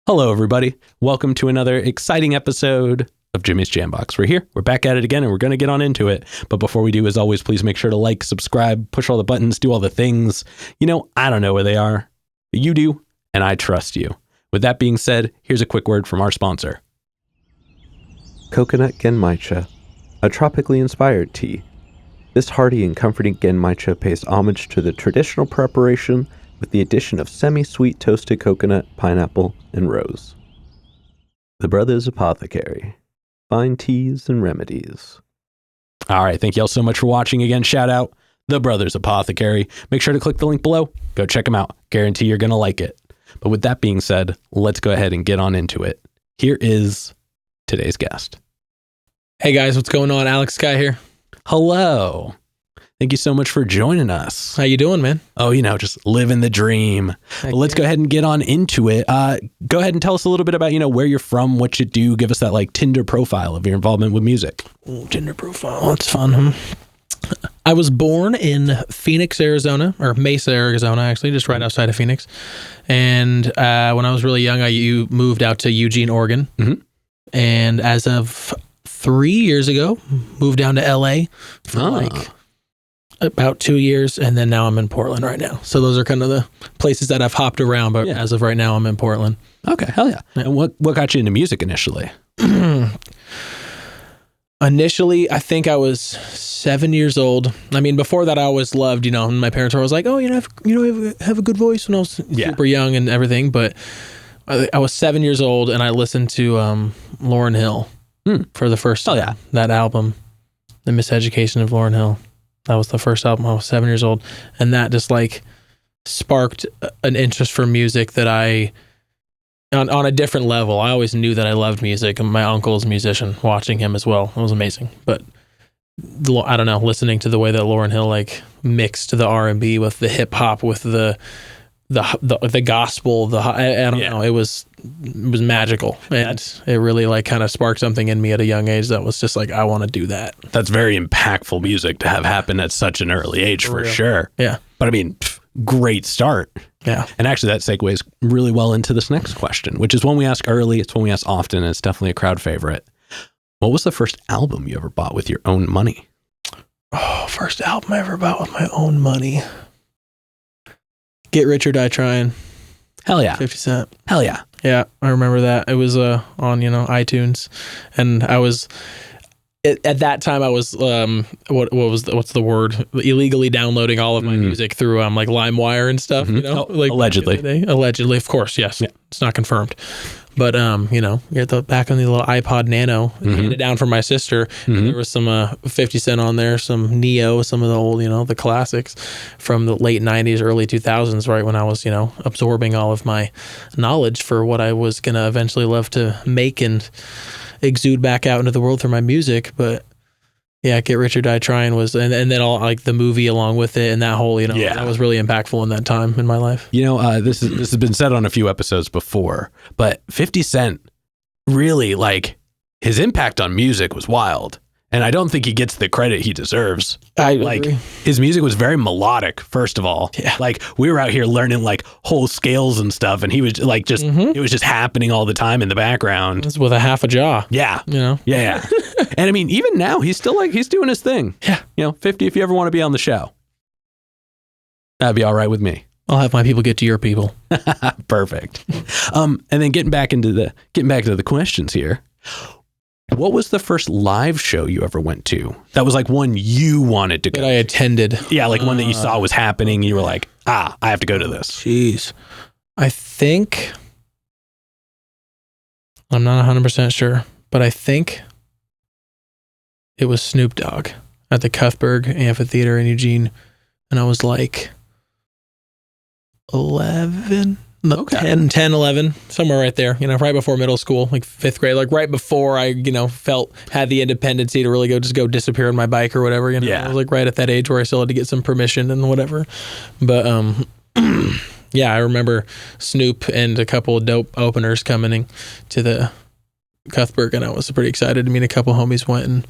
Hello, everybody. Welcome to another exciting episode of Jimmy's Jambox. We're here. We're back at it again, and we're going to get on into it. But before we do, as always, please make sure to like, subscribe, push all the buttons, do all the things. You know, I don't know where they are, but you do, and I trust you. With that being said, here's a quick word from our sponsor. Coconut Genmaicha, a tropically inspired tea. This hearty and comforting Genmaicha pays homage to the traditional preparation with the addition of semi-sweet toasted coconut, pineapple, and rose. The Brothers Apothecary. Fine teas and remedies. All right, thank you all so much for watching. Again, shout out The Brothers Apothecary. Make sure to click the link below. Go check them out. Guarantee you're going to like it. But with that being said, let's go ahead and get on into it. Here is today's guest. Hey guys, what's going on? Alexx Skyy here. Hello. Thank you so much for joining us. How you doing, man? Oh, you know, just living the dream. But let's go ahead and get on into it. Go ahead and tell us a little bit about, where you're from, what you do. Give us that Tinder profile of your involvement with music. Ooh, Tinder profile. That's fun. I was born in Phoenix, Arizona, or Mesa, Arizona, actually, just right outside of Phoenix. And when I was really young, I moved out to Eugene, Oregon. Mm-hmm. And as of 3 years ago, moved down to LA for about 2 years, and then now I'm in Portland right now. So those are kind of the places that I've hopped around, but as of right now, I'm in Portland. Okay, hell yeah. And what got you into music initially? Initially, I think I was 7 years old. I mean, before that, I always loved, my parents were always like, oh, have a good voice when I was super young and everything. But I was 7 years old, and I listened to Lauryn Hill for the first time. That album, The Miseducation of Lauryn Hill. That was the first album. I was 7 years old. And that just sparked an interest for music that on a different level. I always knew that I loved music, and my uncle's a musician, watching him as well. It was amazing. But I don't know, listening to the way that Lauryn Hill mixed the R&B with the hip hop, with the gospel, I don't know. It was magical, and it really kind of sparked something in me at a young age that was just I want to do that. That's very impactful music to have happen at such an early age, for sure. Yeah, but I mean, great start. Yeah, and actually that segues really well into this next question, which is one we ask early. It's one we ask often, and it's definitely a crowd favorite. What was the first album you ever bought with your own money? Oh, first album I ever bought with my own money. Get Rich or Die Trying. Hell yeah. 50 Cent. Hell yeah. Yeah, I remember that. It was on, iTunes. And I was, at that time, I was, what's the word? Illegally downloading all of my music through LimeWire and stuff, allegedly. Allegedly, of course, yes. Yeah. It's not confirmed. But, get back on the little iPod Nano, handed down from my sister. There was some 50 Cent on there, some Neo, some of the old, the classics from the late 90s, early 2000s, right when I was, absorbing all of my knowledge for what I was going to eventually love to make and exude back out into the world through my music. But yeah, Get Rich or Die Trying was, and then all the movie along with it, and that whole, that was really impactful in that time in my life. This has been said on a few episodes before, but 50 Cent really, his impact on music was wild. And I don't think he gets the credit he deserves. I agree. His music was very melodic, first of all. Yeah. We were out here learning whole scales and stuff, and he was it was just happening all the time in the background. Just with a half a jaw. Yeah. Yeah. And I mean, even now, he's still he's doing his thing. Yeah. 50, if you ever want to be on the show, that'd be all right with me. I'll have my people get to your people. Perfect. And then getting back to the questions here. What was the first live show you ever went to? That was one you wanted to go. That I attended. Yeah, one that you saw was happening. And you were like, I have to go to this. Jeez. I think, I'm not 100% sure, but I think it was Snoop Dogg at the Cuthberg Amphitheater in Eugene. And I was 11, 10, 11, somewhere right there, right before middle school, like 5th grade, like right before I, had the independency to really go disappear on my bike or whatever, I was like right at that age where I still had to get some permission and whatever. But, yeah, I remember Snoop and a couple of dope openers coming to the Cuthbert, and I was pretty excited. I mean, a couple homies went and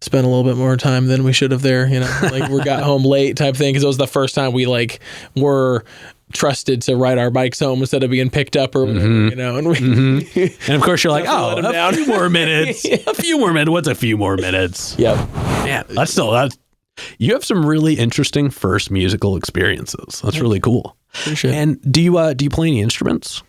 spent a little bit more time than we should have there, like we got home late type thing, because it was the first time we like were trusted to ride our bikes home instead of being picked up or whatever, and we and of course you're like, a few more minutes. A few more minutes. What's a few more minutes? Yep. Man, you have some really interesting first musical experiences. That's really cool. Appreciate it. And do you play any instruments?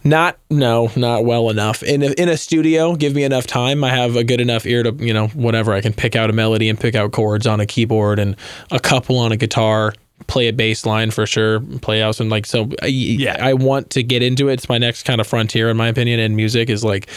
Not well enough. In a studio, give me enough time. I have a good enough ear to, whatever. I can pick out a melody and pick out chords on a keyboard and a couple on a guitar, play a bass line for sure, play out some I want to get into it. It's my next kind of frontier, in my opinion, in music is like,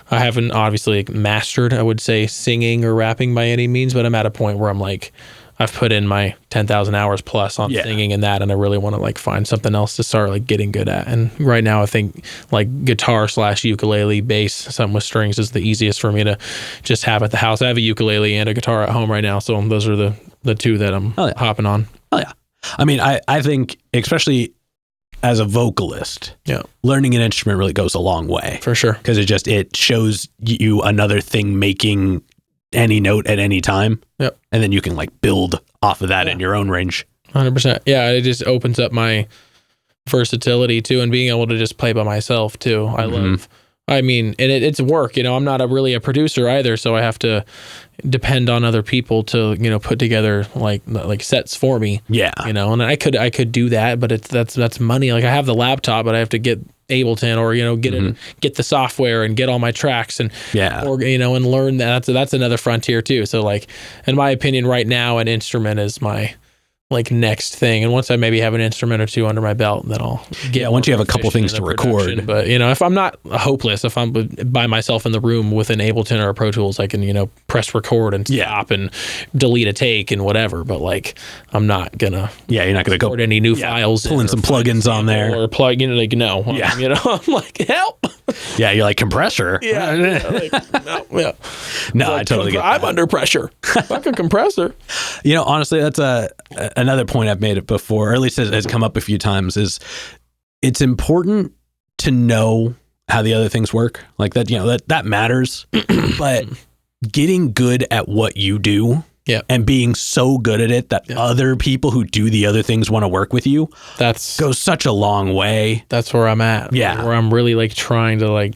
I haven't obviously mastered, I would say, singing or rapping by any means, but I'm at a point where I'm like, I've put in my 10,000 hours plus on singing and that, and I really want to like find something else to start like getting good at. And right now I think like guitar / ukulele, bass, something with strings is the easiest for me to just have at the house. I have a ukulele and a guitar at home right now, so those are the two that I'm hopping on. Oh yeah. I mean, I think especially as a vocalist, learning an instrument really goes a long way. For sure. Because it shows you another thing making any note at any time. Yep. And then you can like build off of that in your own range. 100%. Yeah, it just opens up my versatility too, and being able to just play by myself too. I mean, and it's work, I'm not really a producer either, so I have to depend on other people to, put together like sets for me. Yeah. And I could do that, but that's money. Like I have the laptop, but I have to get Ableton or, get the software and get all my tracks and, or, and learn that. That's another frontier too. So like, in my opinion, right now, an instrument is my like next thing, and once I maybe have an instrument or two under my belt, then I'll get once you have a couple things to record. But if I'm not hopeless, if I'm by myself in the room with an Ableton or a Pro Tools, I can press record and stop and delete a take and whatever. But like I'm not gonna you're not gonna go any new files, pulling some plugins on there or plug like no I'm like help. Yeah, you're like compressor. No, I totally get that. I'm under pressure. Fuck a compressor. Honestly, that's another point I've made it before, or at least has come up a few times, is it's important to know how the other things work. Like that, that matters. But getting good at what you do and being so good at it that other people who do the other things want to work with you, goes such a long way. That's where I'm at. Yeah. Where I'm really like trying to like,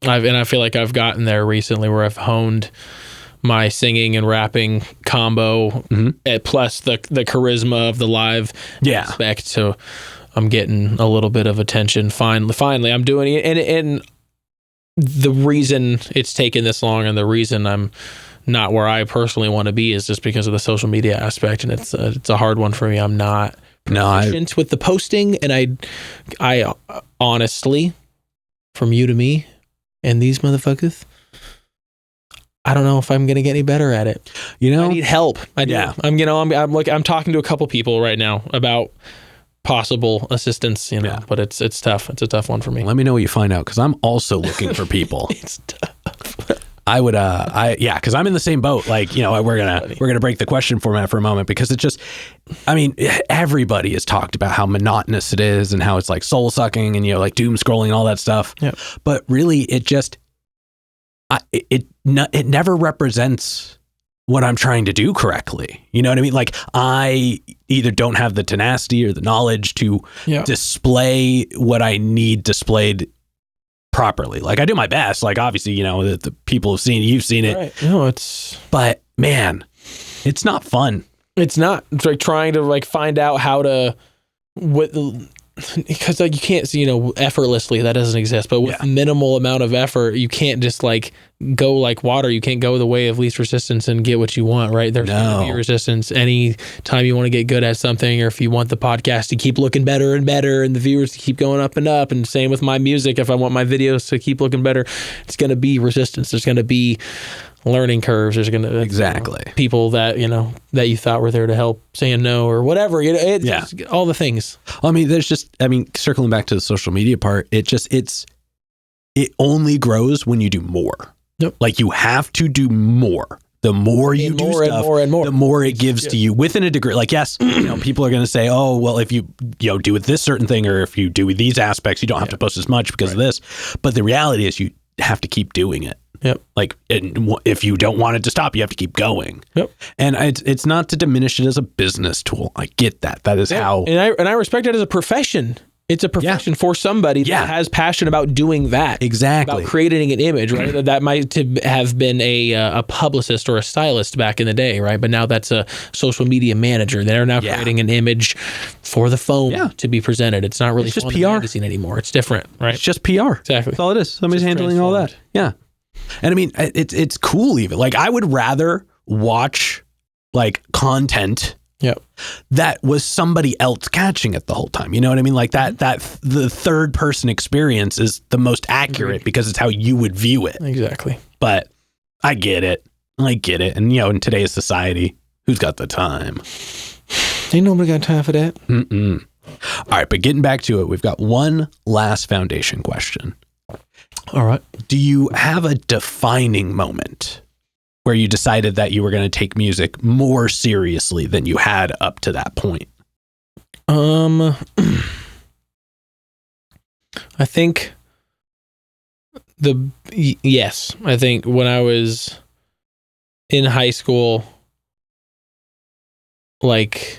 I feel like I've gotten there recently where I've honed my singing and rapping combo, plus the charisma of the live aspect. So I'm getting a little bit of attention. Finally, I'm doing it. And the reason it's taken this long and the reason I'm not where I personally want to be is just because of the social media aspect. And it's a hard one for me. I'm not proficient with the posting. And I honestly, from you to me and these motherfuckers, I don't know if I'm going to get any better at it. I need help. I do. Yeah. I'm talking to a couple people right now about possible assistance, but it's tough. It's a tough one for me. Let me know what you find out, because I'm also looking for people. It's tough. I would, because I'm in the same boat. Like, we're gonna break the question format for a moment, because it's just, everybody has talked about how monotonous it is and how it's like soul sucking and like doom scrolling and all that stuff. Yep. But really, it just, it never represents what I'm trying to do correctly. You know what I mean? Like I either don't have the tenacity or the knowledge to display what I need displayed properly. Like I do my best. Like obviously, the people have seen it, you've seen it. Right. No, but man, it's not fun. It's not. It's like trying to like find out how to because like you can't see, effortlessly, that doesn't exist. But with minimal amount of effort, you can't just like go like water. You can't go the way of least resistance and get what you want, right? There's going to be resistance any time you want to get good at something, or if you want the podcast to keep looking better and better and the viewers to keep going up and up. And same with my music. If I want my videos to keep looking better, it's going to be resistance. There's going to be learning curves. There's going to Exactly. people that, that you thought were there to help saying no or whatever, just all the things. I mean, circling back to the social media part, it only grows when you do more. Yep. Like you have to do more. The more you do stuff, the more it gives to you within a degree. Like, yes, people are going to say, oh, well, if you do this certain thing, or if you do these aspects, you don't have to post as much because of this. But the reality is you have to keep doing it. Yep. Like, if you don't want it to stop, you have to keep going. Yep. And it's not to diminish it as a business tool. I get that. That is how. And I respect it as a profession. It's a profession for somebody that has passion about doing that. Exactly. About creating an image, right? That might have been a publicist or a stylist back in the day, right? But now that's a social media manager. They're now creating an image for the phone to be presented. It's not really just PR magazine anymore. It's different, right? It's just PR. Exactly. That's all it is. Somebody's handling all that. Yeah. And I mean, it's cool even. Like, I would rather watch like content that was somebody else catching it the whole time. You know what I mean? Like that the third person experience is the most accurate because it's how you would view it. Exactly. But I get it. And in today's society, who's got the time? Ain't nobody got time for that. Mm-mm. All right, but getting back to it, we've got one last foundation question. All right. Do you have a defining moment where you decided that you were going to take music more seriously than you had up to that point? I think I think when I was in high school, like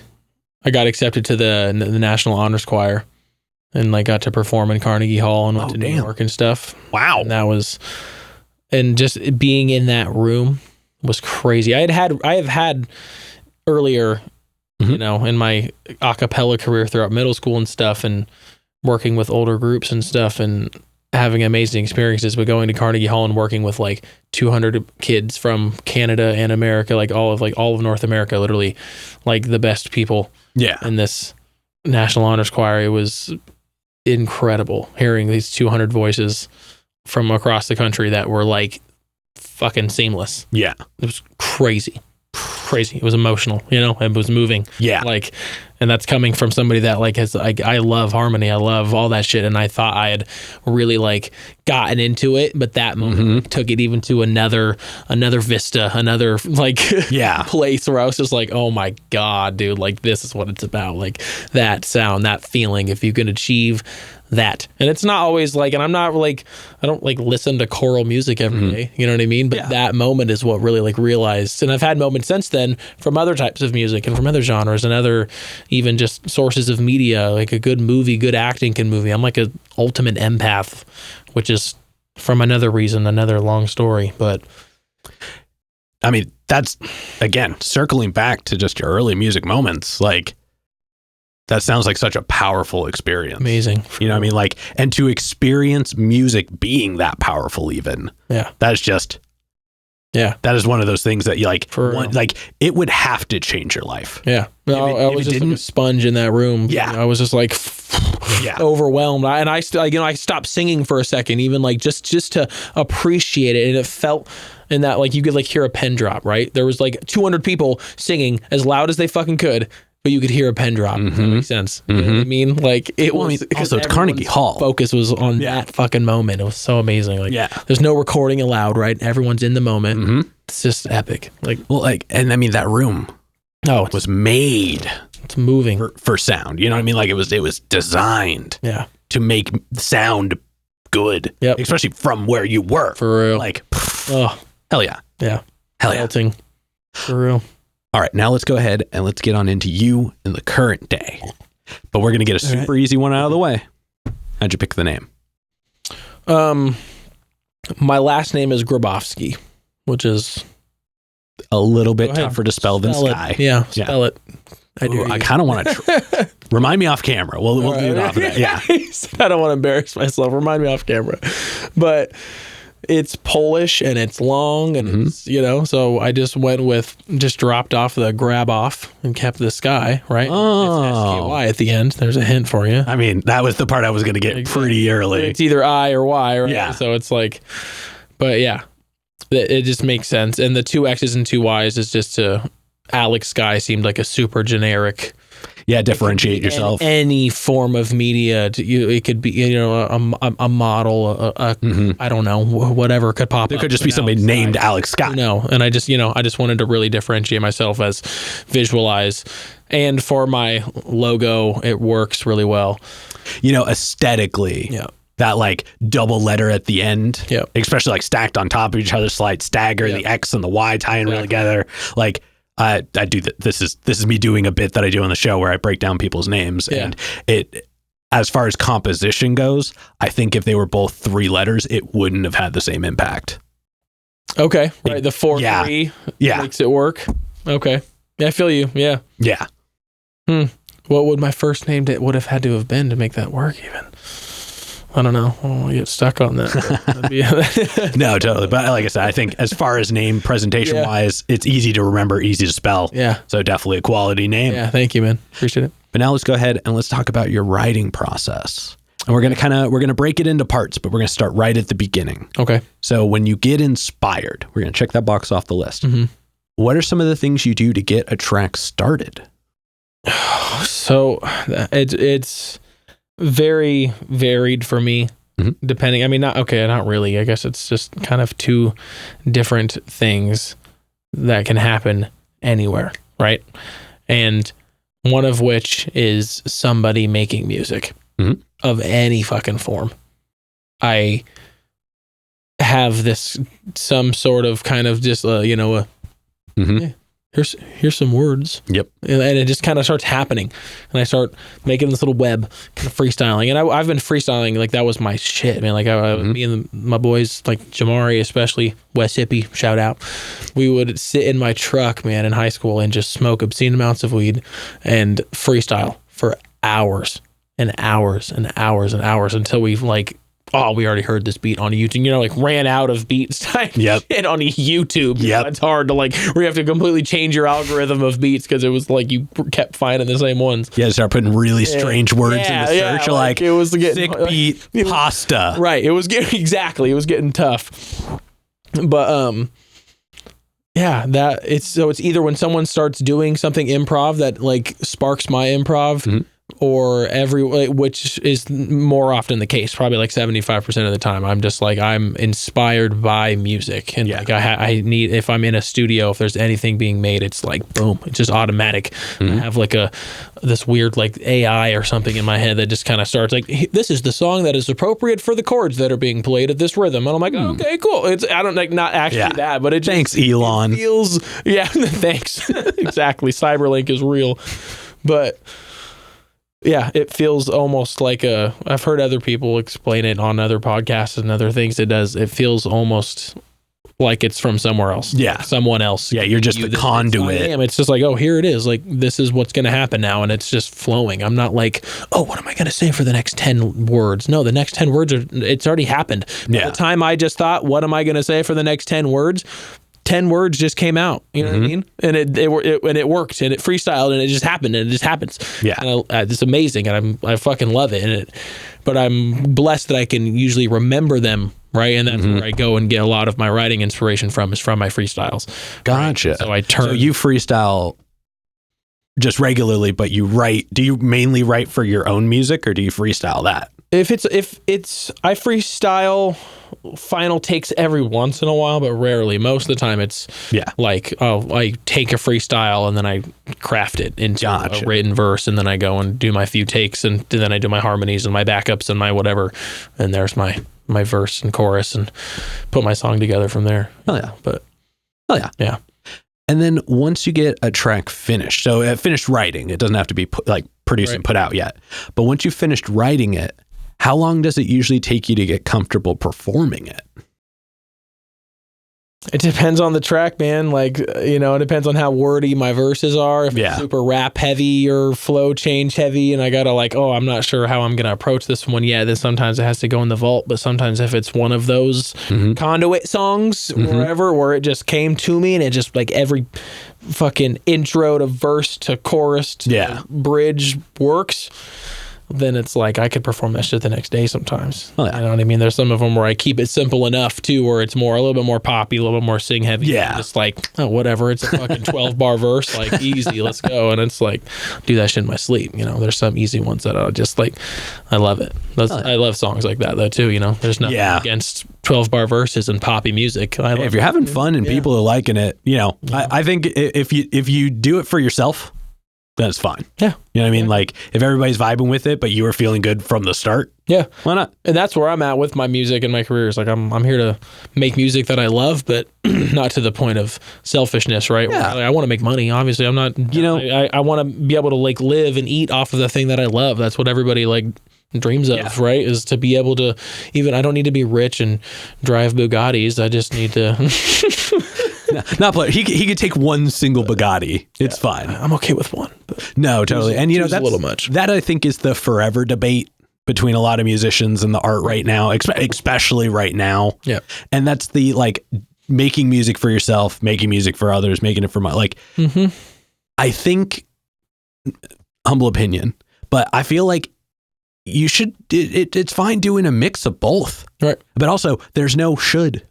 I got accepted to the National Honors Choir and like got to perform in Carnegie Hall and went to New York and stuff. Wow. And just being in that room was crazy. I have had earlier, in my a cappella career throughout middle school and stuff, and working with older groups and stuff, and having amazing experiences. But going to Carnegie Hall and working with like 200 kids from Canada and America, like all of North America, literally, like the best people. Yeah. In this National Honors Choir, it was incredible hearing these 200 voices from across the country that were like fucking seamless. Yeah. It was crazy. It was emotional, it was moving. Yeah. Like, and that's coming from somebody that like has like, I love harmony. I love all that shit. And I thought I had really like gotten into it, but that moment took it even to another vista, another like place where I was just like, oh my God, dude, like this is what it's about. Like that sound, that feeling, if you can achieve that. And it's not always like, and I'm not like, I don't like listen to choral music every day, you know what I mean? But that moment is what really like realized. And I've had moments since then from other types of music and from other genres and other even just sources of media, like a good movie, good acting can move me. I'm like an ultimate empath, which is from another reason, another long story. But I mean, that's again, circling back to just your early music moments, like that sounds like such a powerful experience. Amazing. You know what I mean? Like, and to experience music being that powerful even. Yeah. That is just, that is one of those things that you like, like it would have to change your life. Yeah. No, I was just like a sponge in that room. Yeah. I was just like overwhelmed. And I stopped singing for a second, even like just to appreciate it. And it felt in that, like you could like hear a pen drop, right? There was like 200 people singing as loud as they fucking could, but you could hear a pen drop. If that makes sense. You know what I mean? Like it was, also it's Carnegie Hall. Focus was on that fucking moment. It was so amazing. Like, there's no recording allowed, right? Everyone's in the moment. It's just epic. Like, well, like, and I mean, that room was made. It's moving for sound. You know what I mean? Like it was designed to make sound good. Yeah. Especially from where you were. For real. Like, hell yeah. Yeah. Hell yeah. Melting. For real. All right, now let's go ahead and let's get on into you in the current day. But we're going to get a super easy one out of the way. How'd you pick the name? My last name is Grabowski, which is a little bit tougher to spell than Sky. Yeah, spell it. I kind of want to remind me off camera. We'll do it off of that. Yeah. I don't want to embarrass myself. Remind me off camera. But it's Polish and it's long and it's, so I just dropped off the grab off and kept the Sky, right? Oh. It's SKY at the end. There's a hint for you. I mean, that was the part I was going to get pretty early. It's either I or Y, right? Yeah. So it's like, but yeah. It just makes sense. And the 2 X's and 2 Y's is just to Alexx Skyy seemed like a super generic. Yeah, differentiate yourself. Any form of media. It could be, a model, I don't know, whatever could pop up. There could just be somebody named Alexx Skyy. No, and I just wanted to really differentiate myself as Visualize. And for my logo, it works really well. Aesthetically. Yeah. That like double letter at the end, Yep. especially like stacked on top of each other, slight stagger, the X and the Y tying really together. Like I do that. This is me doing a bit that I do on the show where I break down people's names, and it, as far as composition goes, I think if they were both 3 letters, it wouldn't have had the same impact. Okay, right. The 4-3 makes it work. Okay, yeah, I feel you. Yeah. What would my first name would have had to have been to make that work? Even. I don't know. I don't want to get stuck on that. No, totally. But like I said, I think as far as name presentation wise, it's easy to remember, easy to spell. Yeah. So definitely a quality name. Yeah. Thank you, man. Appreciate it. But now let's go ahead and let's talk about your writing process. And we're going to break it into parts, but we're going to start right at the beginning. Okay. So when you get inspired, we're going to check that box off the list. Mm-hmm. What are some of the things you do to get a track started? So it's very varied for me, depending. I mean, not really. I guess it's just kind of 2 different things that can happen anywhere, right? And one of which is somebody making music of any fucking form. I have some sort of kind of just, here's some words. Yep. And it just kind of starts happening. And I start making this little web, kind of freestyling. And I've been freestyling, like that was my shit, man. Like me and my boys, like Jamari, especially, West Hippie, shout out. We would sit in my truck, man, in high school and just smoke obscene amounts of weed and freestyle for hours and hours and hours and hours until we we already heard this beat on YouTube. Ran out of beats type shit on YouTube. Yep. It's hard to where you have to completely change your algorithm of beats because it was like you kept finding the same ones. Yeah, start putting really strange words in the search, like it was getting sick beat pasta. Right. It was getting it was getting tough. But it's either when someone starts doing something improv that like sparks my improv. Or which is more often the case, probably like 75% of the time. I'm just like, I'm inspired by music. And like I need, if I'm in a studio, if there's anything being made, it's like, boom, it's just automatic. I have like this weird like AI or something in my head that just kind of starts like, this is the song that is appropriate for the chords that are being played at this rhythm. And I'm like, okay, cool. I don't like, not actually that, but it just, thanks, Elon. It feels, thanks. Exactly. Cyberlink is real. But yeah, it feels almost like I've heard other people explain it on other podcasts and other things. It feels almost like it's from somewhere else. Yeah. Like someone else. Yeah, you're just the conduit. It's just like, oh, here it is. Like, this is what's going to happen now. And it's just flowing. I'm not like, oh, what am I going to say for the next 10 words? No, the next 10 words it's already happened. By the time I just thought, what am I going to say for the next 10 words? 10 words just came out, you know what I mean? And it worked, and it freestyled, and it just happened, and it just happens. Yeah. And it's amazing, and I fucking love it. But I'm blessed that I can usually remember them, right? And that's where I go and get a lot of my writing inspiration from, is from my freestyles. Gotcha. Right? So you freestyle just regularly, but you write, do you mainly write for your own music, or do you freestyle that? If I freestyle final takes every once in a while, but rarely. Most of the time it's like, I take a freestyle and then I craft it into a written verse, and then I go and do my few takes, and then I do my harmonies and my backups and my whatever, and there's my verse and chorus, and put my song together from there. Yeah. And then once you get a track finished, so finished writing, it doesn't have to be produced and put out yet, but once you've finished writing it, how long does it usually take you to get comfortable performing it? It depends on the track, man. Like, it depends on how wordy my verses are. If it's super rap heavy or flow change heavy, and I gotta I'm not sure how I'm gonna approach this one yet, then sometimes it has to go in the vault. But sometimes if it's one of those conduit songs where it just came to me, and it just like every fucking intro to verse to chorus to bridge works, then it's like I could perform that shit the next day sometimes. Oh, yeah. You know what I mean? There's some of them where I keep it simple enough too, where it's more a little bit more poppy, a little bit more sing heavy. Yeah. It's like, oh, whatever. It's a fucking 12 bar verse, like easy, let's go. And it's like, do that shit in my sleep. You know, there's some easy ones that I just like, I love it. I love songs like that though too. You know, there's nothing against 12 bar verses and poppy music. If you're having fun and people are liking it, you know, I think if you do it for yourself, then it's fine. Yeah. You know what I mean? Like if everybody's vibing with it, but you were feeling good from the start. Yeah. Why not? And that's where I'm at with my music and my career. It's like I'm here to make music that I love, but not to the point of selfishness, right? Yeah. Like, I want to make money. Obviously, I'm not, you know, I want to be able to like live and eat off of the thing that I love. That's what everybody like dreams of, right? Is to be able to I don't need to be rich and drive Bugattis. I just need to he could take one single Bugatti. It's fine. I'm okay with one. No, totally. And you know, that's a little much. That I think is the forever debate between a lot of musicians and the art right now, especially right now. Yeah. And that's the like making music for yourself, making music for others, making it for I think, humble opinion, but I feel like you should, it's fine doing a mix of both. Right. But also there's no should.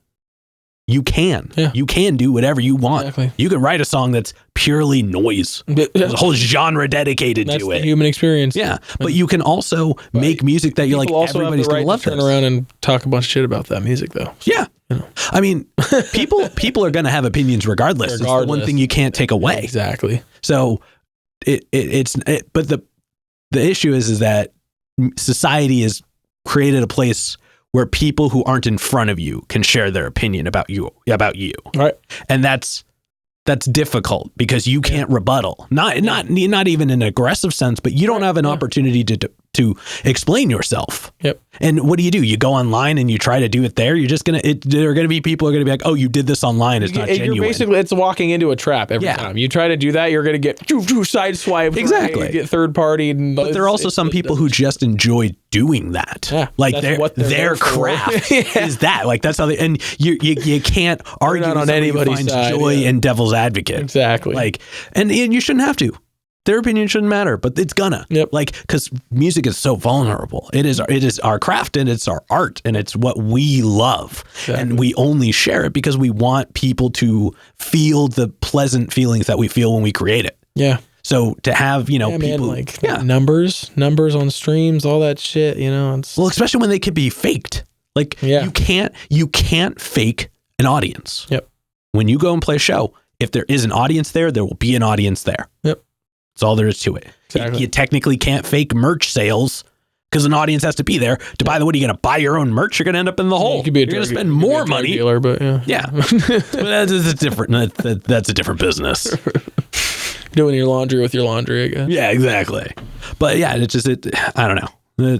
You can. Yeah. You can do whatever you want. Exactly. You can write a song that's purely noise. There's a whole genre dedicated that's to the it. human experience. Yeah. But you can also make music that you're like, everybody's going to love this. Turn around and talk a bunch of shit about that music though. So, yeah. you know. I mean, people are going to have opinions regardless. It's the one thing you can't take away. Exactly. So but the issue is that society has created a place where people who aren't in front of you can share their opinion about you. Right. And that's difficult because you can't rebuttal. Not even in an aggressive sense, but you don't have an opportunity to explain yourself. Yep. And what do? You go online and you try to do it there. You're just there are going to be people who are going to be like, oh, you did this online. It's not genuine. Basically, it's walking into a trap every time. You try to do that, you're going to get sideswiped. Exactly. Right? Get third party. But there are also some people who just enjoy doing that. Yeah, like their craft is that. Like that's how they, and you can't argue on anybody's finds side, joy and devil's advocate. Exactly. Like, and you shouldn't have to. Their opinion shouldn't matter, but it's gonna. Yep. Like, because music is so vulnerable. It is our craft and it's our art and it's what we love. Exactly. And we only share it because we want people to feel the pleasant feelings that we feel when we create it. Yeah. So to have, people like numbers on streams, all that shit, well, especially when they could be faked. Like you can't fake an audience. Yep. When you go and play a show, if there is an audience there will be an audience there. Yep. That's all there is to it. Exactly. You technically can't fake merch sales because an audience has to be there to buy the. What are you going to buy your own merch? You're going to end up in the hole. You're going to spend more money. Dealer, but yeah. But that's different. That's a different business. Doing your laundry with your laundry, I guess. Yeah, exactly. But yeah, it's just I don't know.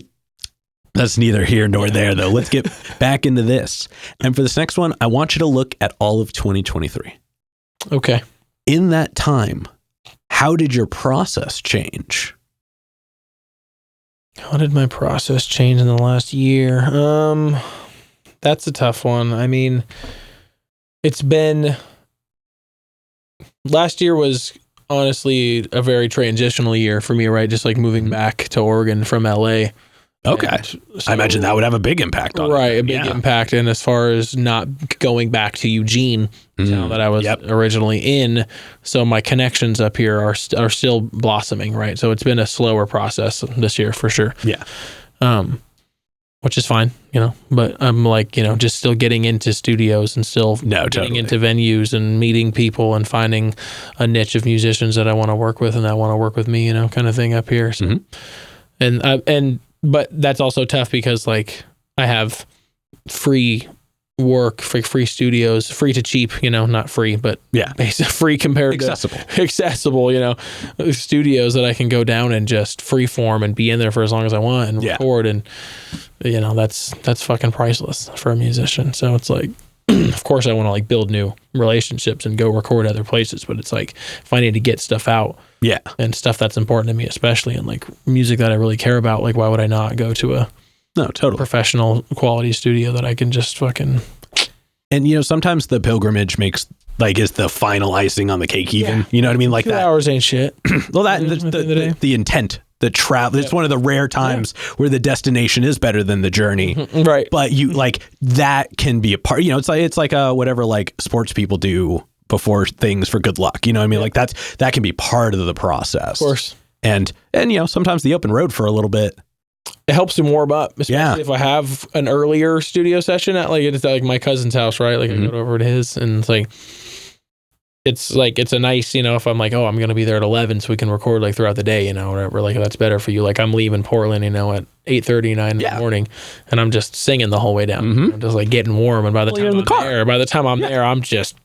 That's neither here nor there, though. Let's get back into this. And for this next one, I want you to look at all of 2023. Okay. In that time, how did your process change? How did my process change in the last year? That's a tough one. I mean, last year was honestly a very transitional year for me, right? Just like moving back to Oregon from LA. Okay. So, I imagine that would have a big impact on it. Right, a big impact. And as far as not going back to Eugene, town that I was originally in, so my connections up here are still blossoming, right? So it's been a slower process this year for sure. Yeah. Which is fine, but I'm like, just still getting into studios and still getting into venues and meeting people and finding a niche of musicians that I want to work with and that want to work with me, kind of thing up here. So, but that's also tough because like I have free work, free studios, free to cheap, not free, but basically free compared to accessible, studios that I can go down and just free form and be in there for as long as I want and record. And, that's fucking priceless for a musician. So it's like, of course I want to like build new relationships and go record other places, but it's like if I need to get stuff out and stuff that's important to me, especially and like music that I really care about, like why would I not go to a professional quality studio that I can just fucking. And sometimes the pilgrimage is the final icing on the cake even. You know what I mean? Like 2 that. hours ain't shit. Well, the intent the travel. It's one of the rare times where the destination is better than the journey. Right. But you like that can be a part, you know, it's like whatever like sports people do before things for good luck. You know what I mean? Like that can be part of the process. Of course. And you know, sometimes the open road for a little bit. It helps to warm up, especially if I have an earlier studio session at it's like my cousin's house, right? Like I go over to his, and it's a nice, you know, if I'm like, oh, I'm gonna be there at 11, so we can record like throughout the day, you know, whatever. Like that's better for you. Like I'm leaving Portland, you know, at 8:39 in the morning, and I'm just singing the whole way down. I'm just like getting warm, and by the time I'm there, I'm just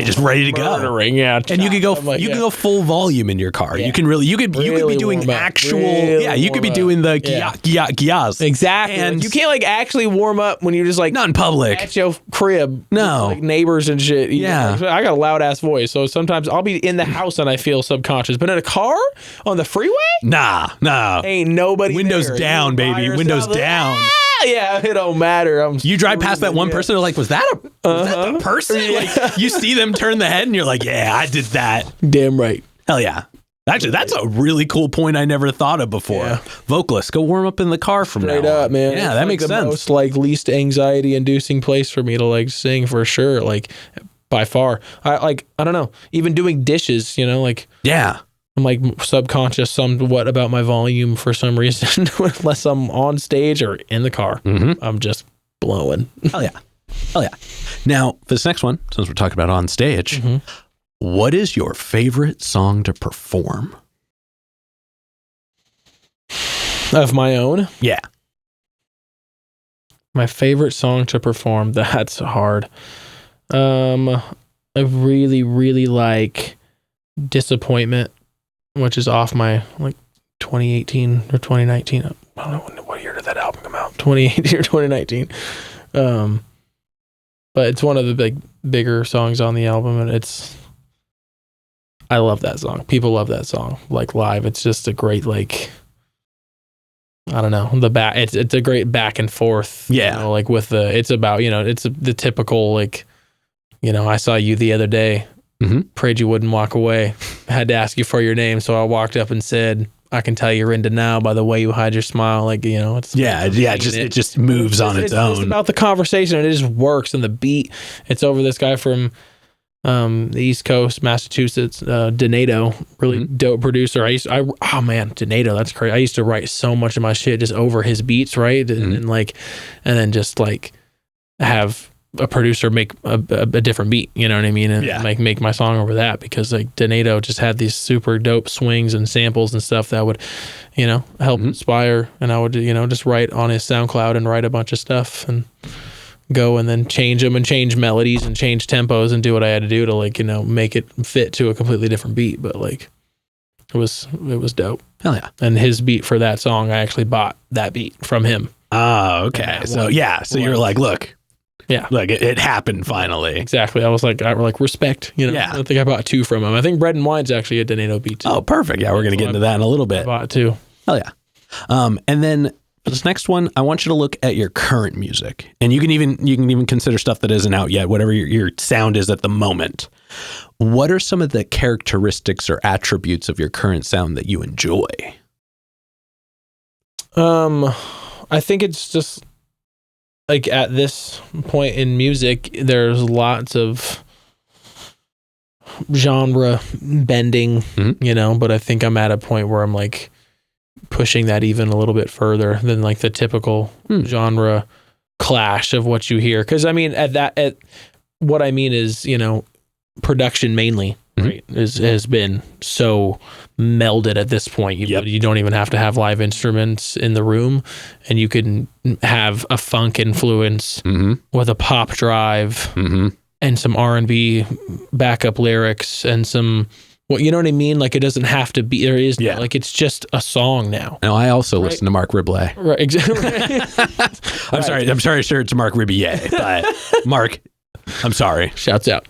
just ready to go. And you could go go full volume in your car. You can you could be doing actual you could be doing the gyas. Exactly. And you can't like actually warm up when you're just like not in public at your crib. No. Like neighbors and shit. Yeah. I got a loud ass voice, so sometimes I'll be in the house and I feel subconscious. But in a car on the freeway? Nah. Ain't nobody Windows there. down, baby. Windows down. Yeah, it don't matter. You drive past that one person, they're like, was that the person? Like, you see them turn the head and you're like, yeah, I did that. Damn right. Hell yeah. Actually, that's a really cool point I never thought of before. Yeah. Vocalists, go warm up in the car from Straight now up, on. man. Yeah, it's that makes sense. Most like least anxiety inducing place for me to like sing for sure. Like by far. I don't know. Even doing dishes, you know, like I'm like subconscious somewhat about my volume for some reason, unless I'm on stage or in the car. I'm just blowing. Hell yeah. Now, for this next one, since we're talking about on stage, what is your favorite song to perform? Of my own? Yeah. My favorite song to perform, that's hard. I really, really like Disappointment, which is off my like 2018 or 2019. I don't know what year did that album come out. 2018 or 2019. But it's one of the bigger songs on the album, and I love that song. People love that song. Like live, it's just a great like, I don't know, it's a great back and forth. Yeah. You know, like it's about, you know, it's the typical like, you know, I saw you the other day. Prayed you wouldn't walk away. I had to ask you for your name, so I walked up and said, I can tell you're into now by the way you hide your smile. Like, you know, it's it just moves on its own. It's about the conversation, and it just works. And the beat, it's over this guy from the East Coast, Massachusetts, Donato, really dope producer. Donato, that's crazy. I used to write so much of my shit just over his beats, right? And then just like have a producer make a different beat, you know what I mean? And like make my song over that, because like Donato just had these super dope swings and samples and stuff that would, you know, help inspire. And I would, you know, just write on his SoundCloud and write a bunch of stuff and go and then change them and change melodies and change tempos and do what I had to do to like, you know, make it fit to a completely different beat. But like it was dope. Hell yeah. And his beat for that song, I actually bought that beat from him. Oh, okay. So you're like, look. Yeah. Like it happened finally. Exactly. I was like, respect, you know. Yeah. I think I bought 2 from him. I think Bread and Wine's actually a Donato beat too. Oh, perfect. Yeah, we're going to get into that in a little bit. I bought 2. Hell yeah. And then for this next one, I want you to look at your current music. And you can even consider stuff that isn't out yet, whatever your sound is at the moment. What are some of the characteristics or attributes of your current sound that you enjoy? I think it's just like at this point in music, there's lots of genre bending, you know, but I think I'm at a point where I'm like pushing that even a little bit further than like the typical genre clash of what you hear. Cause I mean, what I mean is, you know, production mainly, right, has been so melded at this point. You don't even have to have live instruments in the room, and you can have a funk influence with a pop drive and some R&B backup lyrics and some, well, you know what I mean? Like it doesn't have to be, like it's just a song now. No, I also listen to Mark Riblet. Right, exactly. I'm sorry, sure it's Mark Ribier, but Mark, I'm sorry. Shouts out.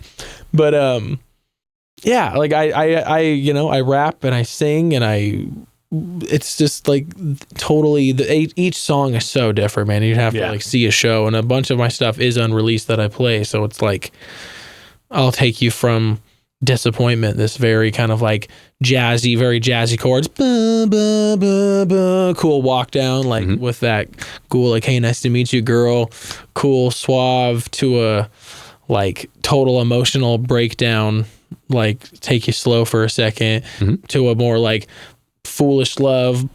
But yeah, like I you know, I rap and I sing and it's just like totally each song is so different, man. You'd have to like see a show, and a bunch of my stuff is unreleased that I play, so it's like I'll take you from disappointment, this very kind of like jazzy, very jazzy chords, cool walk down, like with that cool, like, hey, nice to meet you, girl, cool suave, to a like total emotional breakdown, like take you slow for a second, to a more like foolish love,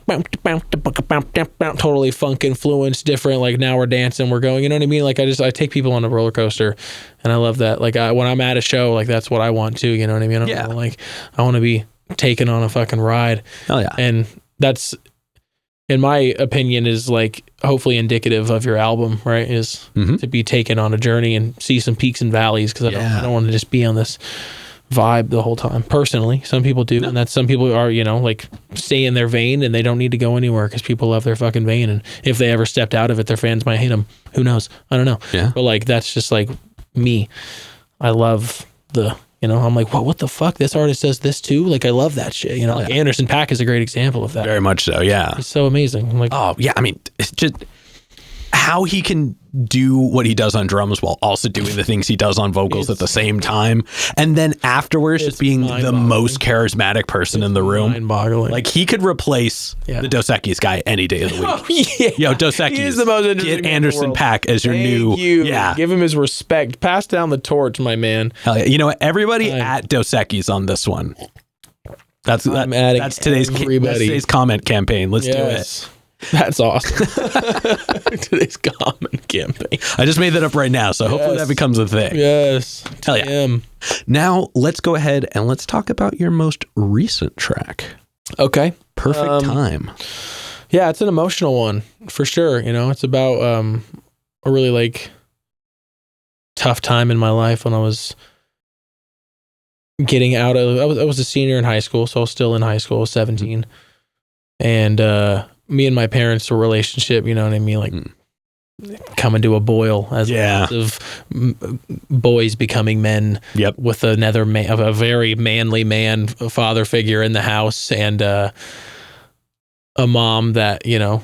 totally funk influence, different, like now we're dancing, we're going, you know what I mean? Like I take people on a roller coaster, and I love that. Like when I'm at a show, like that's what I want to, you know what I mean? I want to be taken on a fucking ride. Oh yeah. And that's, in my opinion, is like hopefully indicative of your album, right? Is to be taken on a journey and see some peaks and valleys, because I don't want to just be on this vibe the whole time. Personally, some people do, and that's, some people are, you know, like stay in their vein and they don't need to go anywhere because people love their fucking vein, and if they ever stepped out of it, their fans might hate them. Who knows? I don't know. Yeah. But like that's just like me. I love the, you know, I'm like, what the fuck? This artist does this too? Like I love that shit. You know, like Anderson .Paak is a great example of that. Very much so. Yeah. He's so amazing. I'm like, oh yeah. I mean, it's just how he can do what he does on drums while also doing the things he does on vocals at the same time, and then afterwards just being the most charismatic person in the room. Mind-boggling. Like he could replace the Dos Equis guy any day of the week. Oh, yeah. Yo, Dos Equis, He is the most interesting get Anderson .Paak as your new. Yeah, give him his respect. Pass down the torch, my man. Hell yeah. You know what? Everybody at Dos Equis on this one. That's today's comment campaign. Let's do it. That's awesome. Today's comment campaign. I just made that up right now, so hopefully that becomes a thing. Yes. Hell yeah. Now let's go ahead and let's talk about your most recent track. Okay. Perfect Time. Yeah, it's an emotional one for sure. You know, it's about a really like tough time in my life when I was getting out of, I was a senior in high school, so I was still in high school, I was 17. And me and my parents' relationship, you know what I mean, like coming to a boil as of boys becoming men. Yep. With another man, a very manly man, a father figure in the house, and a mom that, you know,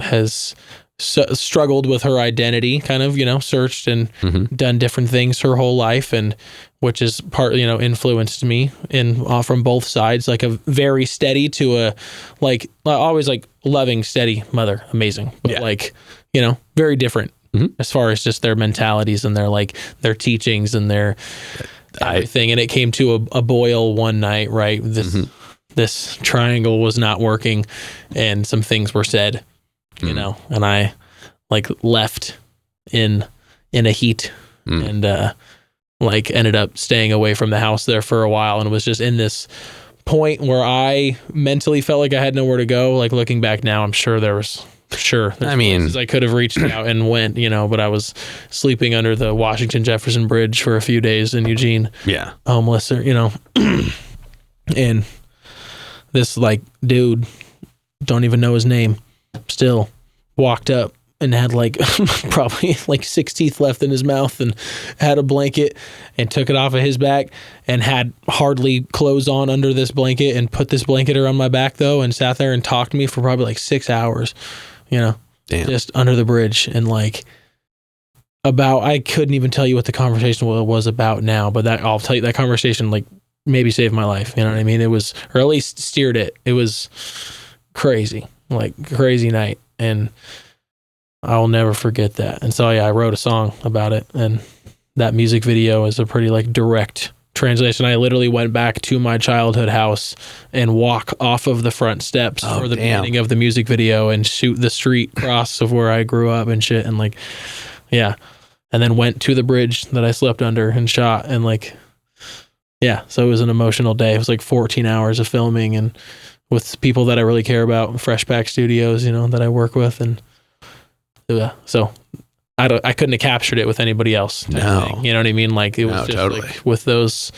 has struggled with her identity, kind of, you know, searched and done different things her whole life, and which is part, you know, influenced me in from both sides, like a very steady to a like always like loving, steady mother, amazing, but like, you know, very different as far as just their mentalities and their like their teachings and their everything. And it came to a boil one night, right? This triangle was not working, and some things were said, you know, and I like left in a heat and like ended up staying away from the house there for a while, and was just in this point where I mentally felt like I had nowhere to go. Like looking back now, I'm sure there's places I could have reached out and went, you know, but I was sleeping under the Washington Jefferson Bridge for a few days in Eugene. Yeah. Homeless, or, you know, and this like dude, don't even know his name, still walked up and had like probably like 6 teeth left in his mouth, and had a blanket and took it off of his back, and had hardly clothes on under this blanket, and put this blanket around my back though, and sat there and talked to me for probably like 6 hours, you know. Damn. Just under the bridge, and like about, I couldn't even tell you what the conversation was about now, but that, I'll tell you, that conversation like maybe saved my life, you know what I mean? It was, or at least steered it. It was crazy, like crazy night, and I'll never forget that. And so, yeah, I wrote a song about it, and that music video is a pretty like direct translation. I literally went back to my childhood house and walk off of the front steps for the beginning of the music video, and shoot the street cross of where I grew up and shit. And like, yeah. And then went to the bridge that I slept under and shot, and like, yeah. So it was an emotional day. It was like 14 hours of filming, and with people that I really care about, Fresh Pack Studios, you know, that I work with. And so I couldn't have captured it with anybody else. No. You know what I mean? Like it was just totally. Like with those,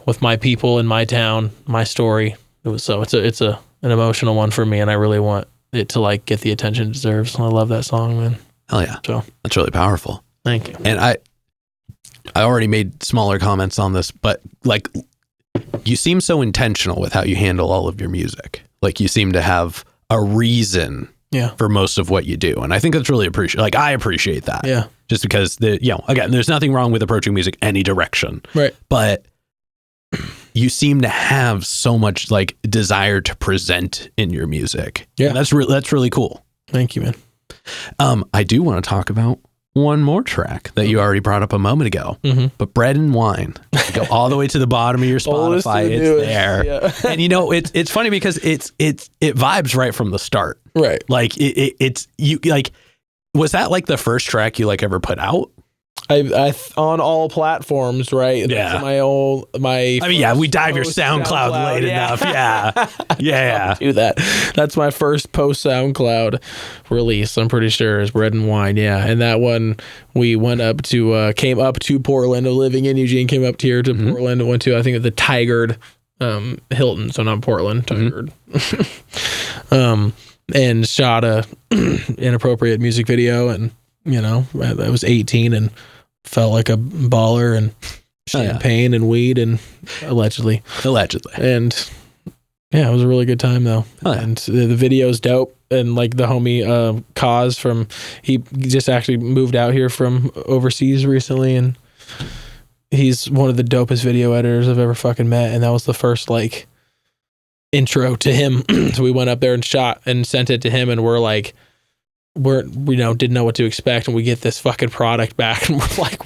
with my people in my town, my story. It was, so it's an emotional one for me, and I really want it to like get the attention it deserves. I love that song, man. Hell yeah. So that's really powerful. Thank you. And I already made smaller comments on this, but like you seem so intentional with how you handle all of your music. Like you seem to have a reason for most of what you do. And I think that's really like, I appreciate that. Yeah. Just because again, there's nothing wrong with approaching music any direction. Right. But you seem to have so much like desire to present in your music. Yeah. And that's really cool. Thank you, man. I do want to talk about one more track that you already brought up a moment ago, but Bread and Wine. You go all the way to the bottom of your Spotify. It's there. Yeah. And you know, it's funny because it vibes right from the start. Right. Like it's you like, was that like the first track you like ever put out? I on all platforms, right? Yeah. That's I mean, yeah, we dive your SoundCloud late enough. Yeah. Yeah. Do that. That's my first post SoundCloud release, I'm pretty sure, is Bread and Wine. Yeah. And that one, we went up to, came up to Portland, living in Eugene, came up here to Portland and went to, I think, the Tigard Hilton. So not Portland, Tigard. And shot a inappropriate music video. And, you know, I was 18 and felt like a baller and champagne and weed and allegedly. And yeah, it was a really good time though. And the video's dope. And like the homie Kaz from, he just actually moved out here from overseas recently, and he's one of the dopest video editors I've ever fucking met. And that was the first like intro to him. So we went up there and shot and sent it to him, and we didn't know what to expect, and we get this fucking product back and we're like,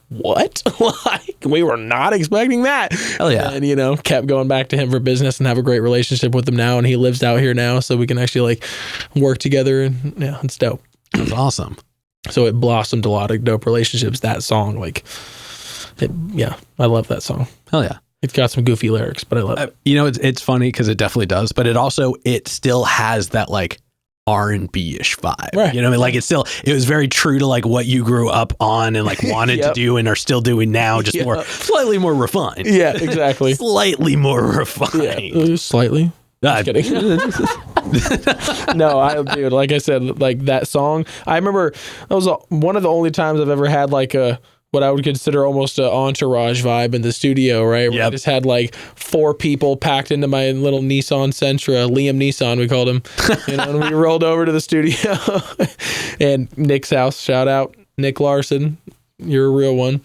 what? Like, we were not expecting that. Hell yeah. And you know, kept going back to him for business and have a great relationship with him now, and he lives out here now, so we can actually like work together, and yeah, it's dope. That's awesome. So it blossomed a lot of dope relationships, that song. Like I love that song. Hell yeah. It's got some goofy lyrics, but I love it. You know, it's funny because it definitely does, but it still has that like R&B-ish vibe. Right. You know what I mean? Like it was very true to like what you grew up on and like wanted to do and are still doing now, just more slightly more refined. Yeah, exactly. Slightly more refined. Yeah, slightly. Just kidding. No, dude, like I said, like that song, I remember that was one of the only times I've ever had like what I would consider almost an entourage vibe in the studio, right? Where I just had like 4 people packed into my little Nissan Sentra, Liam Nissan, we called him. You know, and we rolled over to the studio and Nick's house, shout out, Nick Larson, you're a real one.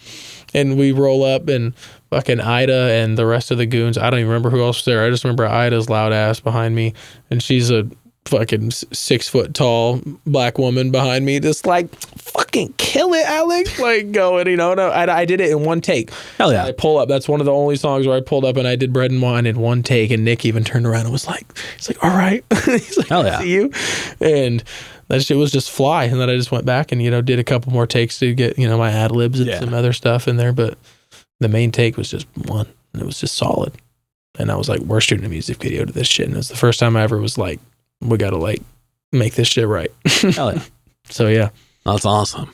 And we roll up, and fucking Ida and the rest of the goons, I don't even remember who else was there. I just remember Ida's loud ass behind me, and she's a fucking 6 foot tall black woman behind me, just like, fucking kill it, Alex, like going, you know. No, I did it in one take. Hell yeah. I pull up, that's one of the only songs where I pulled up and I did Bread and Wine in one take, and Nick even turned around and was like, he's like, all right. He's like, hell yeah. I see you. And that shit was just fly. And then I just went back and, you know, did a couple more takes to get, you know, my ad libs and some other stuff in there, but the main take was just one, and it was just solid. And I was like, we're shooting a music video to this shit, and it was the first time I ever was like, we gotta like make this shit right. Hell yeah. So yeah, that's awesome.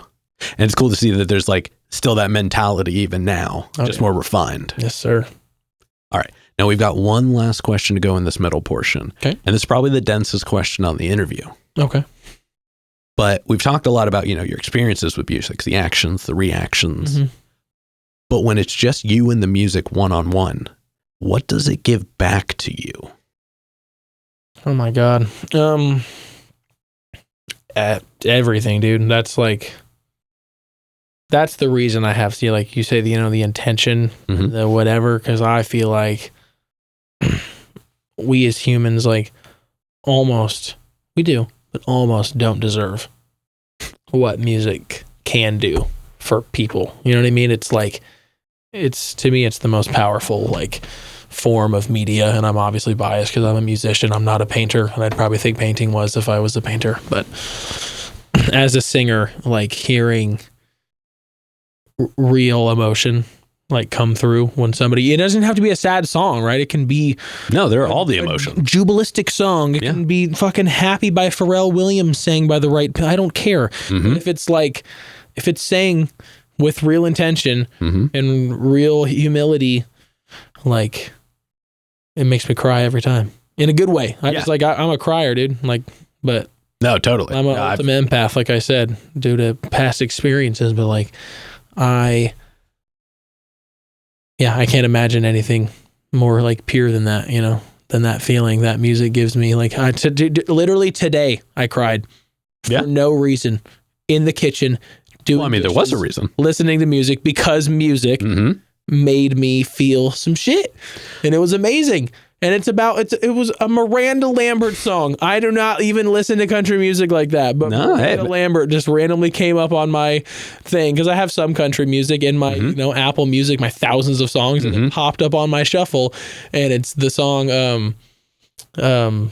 And it's cool to see that there's like still that mentality even now, just more refined. Yes, sir. All right. Now we've got one last question to go in this middle portion. Okay. And this is probably the densest question on the interview. Okay. But we've talked a lot about, you know, your experiences with music, the actions, the reactions. But when it's just you and the music one-on-one, what does it give back to you? Oh my God. Everything, dude. That's the reason I have to, like you say, you know, the intention, the whatever, because I feel like we as humans, like almost don't deserve what music can do for people. You know what I mean? It's like, to me, it's the most powerful, like, form of media, and I'm obviously biased because I'm a musician. I'm not a painter, and I'd probably think painting was if I was a painter. But as a singer, like hearing real emotion like come through when somebody, it doesn't have to be a sad song, right? It can be they're all the emotion, jubilistic song. It can be fucking Happy by Pharrell Williams sang by the right, I don't care. If it's like, if it's sang with real intention and real humility, like, it makes me cry every time in a good way. I'm a crier, dude. Like, but no, totally. I'm an ultimate empath, like I said, due to past experiences. But like, I can't imagine anything more like pure than that, you know, than that feeling that music gives me. Like, literally today, I cried for no reason in the kitchen. There was a reason. Listening to music, because music made me feel some shit, and it was amazing. And it was a Miranda Lambert song. I do not even listen to country music like that, but Miranda Lambert just randomly came up on my thing because I have some country music in my Apple Music, my thousands of songs, and it popped up on my shuffle, and it's the song "The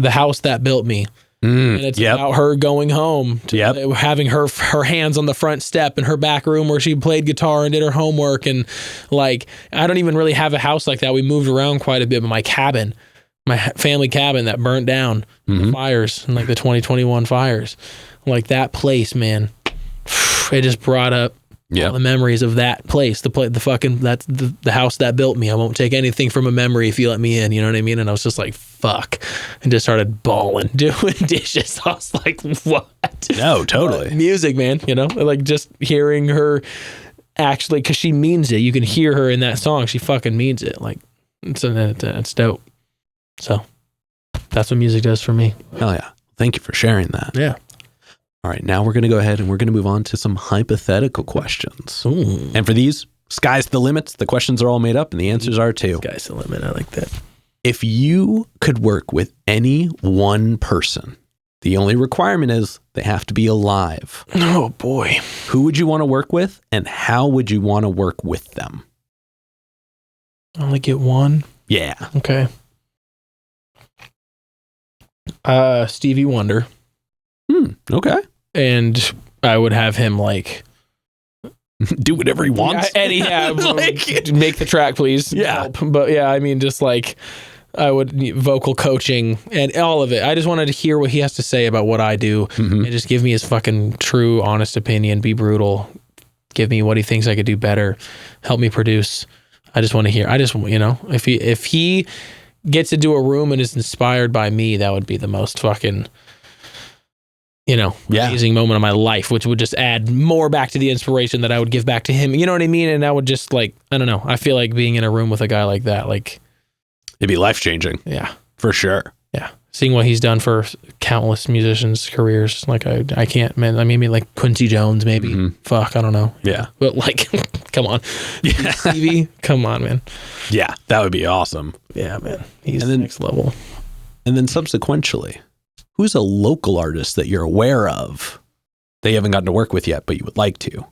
House That Built Me." And it's about her going home to having her hands on the front step in her back room where she played guitar and did her homework. And like, I don't even really have a house like that. We moved around quite a bit, but my family cabin that burnt down in the fires, in like the 2021 fires, like that place, man, it just brought up all the memories of that place, that's the house that built me. I won't take anything from a memory if you let me in, you know what I mean? And I was just like, fuck, and just started bawling, doing dishes. I was like, what? No, totally. Music, man, like just hearing her actually, because she means it. You can hear her in that song. She fucking means it. Like, it's dope. So that's what music does for me. Hell yeah. Thank you for sharing that. Yeah. All right, now we're going to go ahead and we're going to move on to some hypothetical questions. Ooh. And for these, sky's the limits. The questions are all made up and the answers are too. Sky's the limit. I like that. If you could work with any one person, the only requirement is they have to be alive. Oh, boy. Who would you want to work with and how would you want to work with them? Only get one? Yeah. Okay. Stevie Wonder. Okay. And I would have him like do whatever he wants. Like, make the track, please. Yeah. Help. But yeah, I mean, just like I would vocal coaching and all of it. I just wanted to hear what he has to say about what I do and just give me his fucking true, honest opinion. Be brutal. Give me what he thinks I could do better. Help me produce. I just want to hear. If he gets into a room and is inspired by me, that would be the most fucking amazing moment of my life, which would just add more back to the inspiration that I would give back to him. You know what I mean? And I would just like, I don't know. I feel like being in a room with a guy like that, like it'd be life-changing. Yeah. For sure. Yeah. Seeing what he's done for countless musicians' careers. Like I can't, man. I mean, like Quincy Jones, maybe. Fuck, I don't know. Yeah. But like, come on. Yeah. Stevie, come on, man. Yeah. That would be awesome. Yeah, man. He's the next level. And then subsequently, who's a local artist that you're aware of that you haven't gotten to work with yet, but you would like to?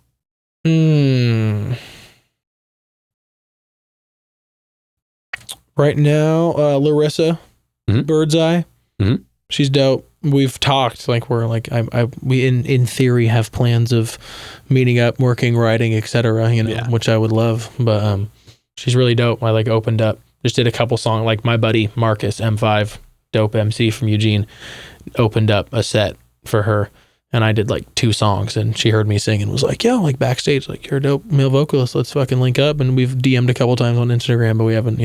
Right now, Larissa, Birdseye. She's dope. We've talked, like we're like, we in theory have plans of meeting up, working, writing, etc. Which I would love. But she's really dope. I like opened up, just did a couple songs. Like my buddy Marcus M5, dope MC from Eugene, opened up a set for her, and I did like 2 songs, and she heard me sing and was like, yo, like backstage, like, you're a dope male vocalist, let's fucking link up. And we've DM'd a couple times on Instagram, but we haven't,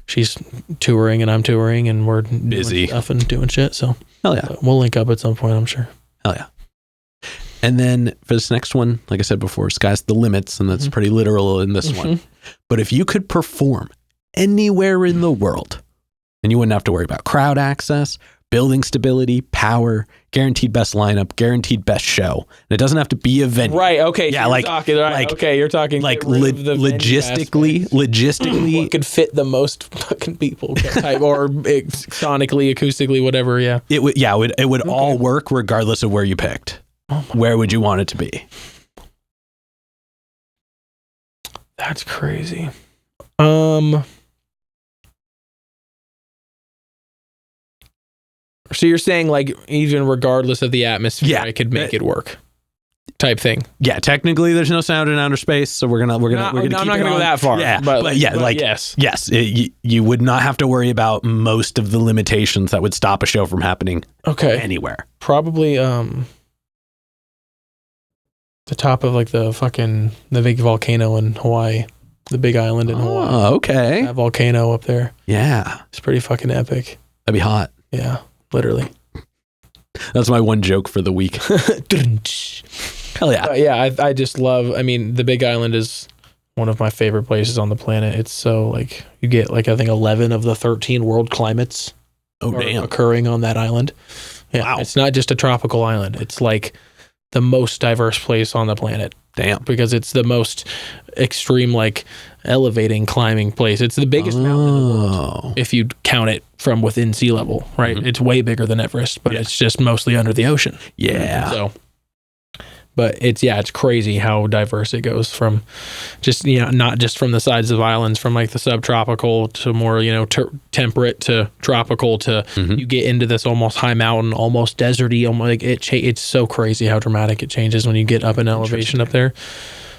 she's touring and I'm touring and we're busy doing stuff and doing shit. So hell yeah, we'll link up at some point, I'm sure. Hell yeah. And then for this next one, like I said before, sky's the limits, and that's pretty literal in this one. But if you could perform anywhere in the world, and you wouldn't have to worry about crowd access, building stability, power, guaranteed best lineup, guaranteed best show. And it doesn't have to be a venue. Right. Okay. Yeah. So Like, you're talking like logistically, what could fit the most fucking people type or sonically, acoustically, whatever. Yeah. It would all work regardless of where you picked. Where would you want it to be? That's crazy. So you're saying like even regardless of the atmosphere, I could make it work, type thing. Yeah, technically there's no sound in outer space, so we're gonna. I'm not gonna go that far. Yeah, but yes, you would not have to worry about most of the limitations that would stop a show from happening. Anywhere. Probably the top of like the big volcano in Hawaii, the big island in Hawaii. Oh, okay. That volcano up there. Yeah, it's pretty fucking epic. That'd be hot. Yeah. Literally. That's my one joke for the week. Hell yeah. I just love, the Big Island is one of my favorite places on the planet. It's so like, you get like, I think 11 of the 13 world climates occurring on that island. Yeah. Wow. It's not just a tropical island. It's like the most diverse place on the planet. Damn. Because it's the most extreme, like, elevating climbing place. It's the biggest mountain in the world if you count it from within sea level, right? It's way bigger than Everest, but it's just mostly under the ocean. Yeah. So, but it's crazy how diverse it goes from just, not just from the sides of islands, from like the subtropical to more, temperate to tropical to you get into this almost high mountain, almost deserty. Like it's so crazy how dramatic it changes when you get up in elevation up there.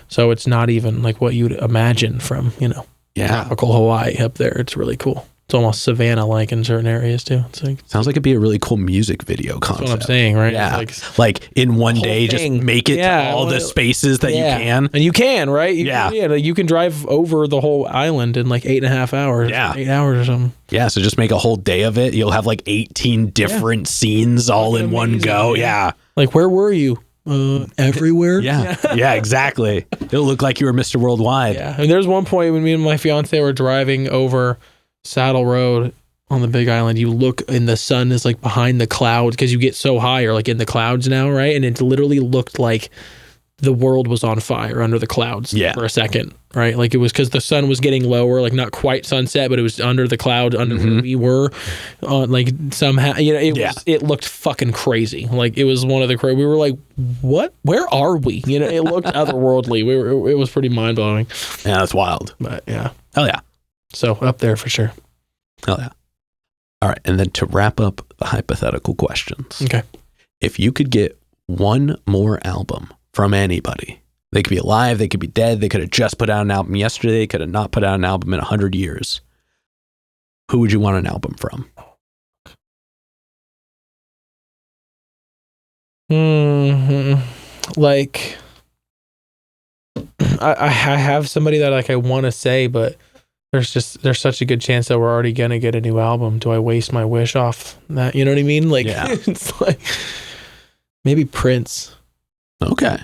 So it's not even like what you'd imagine from, tropical Hawaii up there. It's really cool. It's almost savanna-like in certain areas too. It's like, sounds like it'd be a really cool music video concept. That's what I'm saying, right? Yeah, like in one day, thing. just make it to all the spaces that you can. And you can, right? You can drive over the whole island in like 8.5 hours. Yeah. 8 hours or something. Yeah, so just make a whole day of it. You'll have like 18 different scenes all in one go. Yeah. Like, where were you? Everywhere. Yeah, exactly. It'll look like you were Mr. Worldwide. Yeah. And there's one point when me and my fiance were driving over Saddle Road on the Big Island, you look and the sun is like behind the clouds because you get so high, you're like in the clouds now, right? And it literally looked like the world was on fire under the clouds for a second, right? Like it was because the sun was getting lower, like not quite sunset, but it was under the clouds, under where we were, like somehow, it looked fucking crazy. Like it was one of the we were like, what? Where are we? It looked otherworldly. It was pretty mind blowing. Yeah, that's wild. But yeah, hell yeah. So up there for sure. Hell yeah. All right, and then to wrap up the hypothetical questions. Okay. If you could get one more album from anybody, they could be alive, they could be dead, they could have just put out an album yesterday, they could have not put out an album in 100 years. Who would you want an album from? Like, I have somebody that like I want to say, but there's such a good chance that we're already gonna get a new album. Do I waste my wish off that? You know what I mean? Like, it's like maybe Prince. Okay.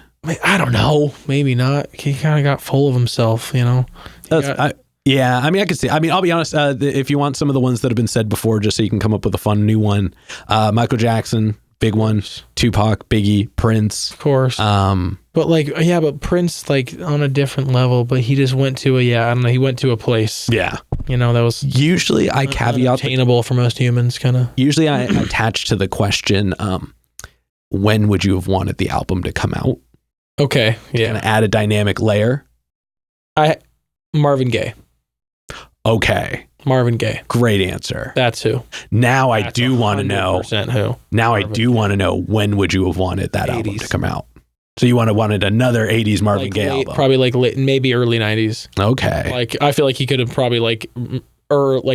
I don't know. Maybe not. He kind of got full of himself, I mean, I could see. I mean, I'll be honest. If you want some of the ones that have been said before, just so you can come up with a fun new one, Michael Jackson, big one. Tupac, Biggie, Prince, of course. But like, but Prince, like on a different level. But he just went to he went to a place. Yeah. That was usually I caveat attainable for most humans, kind of. Usually I attach to the question, when would you have wanted the album to come out? Okay. Yeah. Kind of add a dynamic layer. Marvin Gaye. Okay. Marvin Gaye. Great answer. That's who. Now I do want to know. Who. Now Marvin I do want to know, when would you have wanted that 80s. album to come out? So you wanted another 80s Marvin Gaye album? Probably like late, maybe early 90s. Okay. Like I feel like he could have probably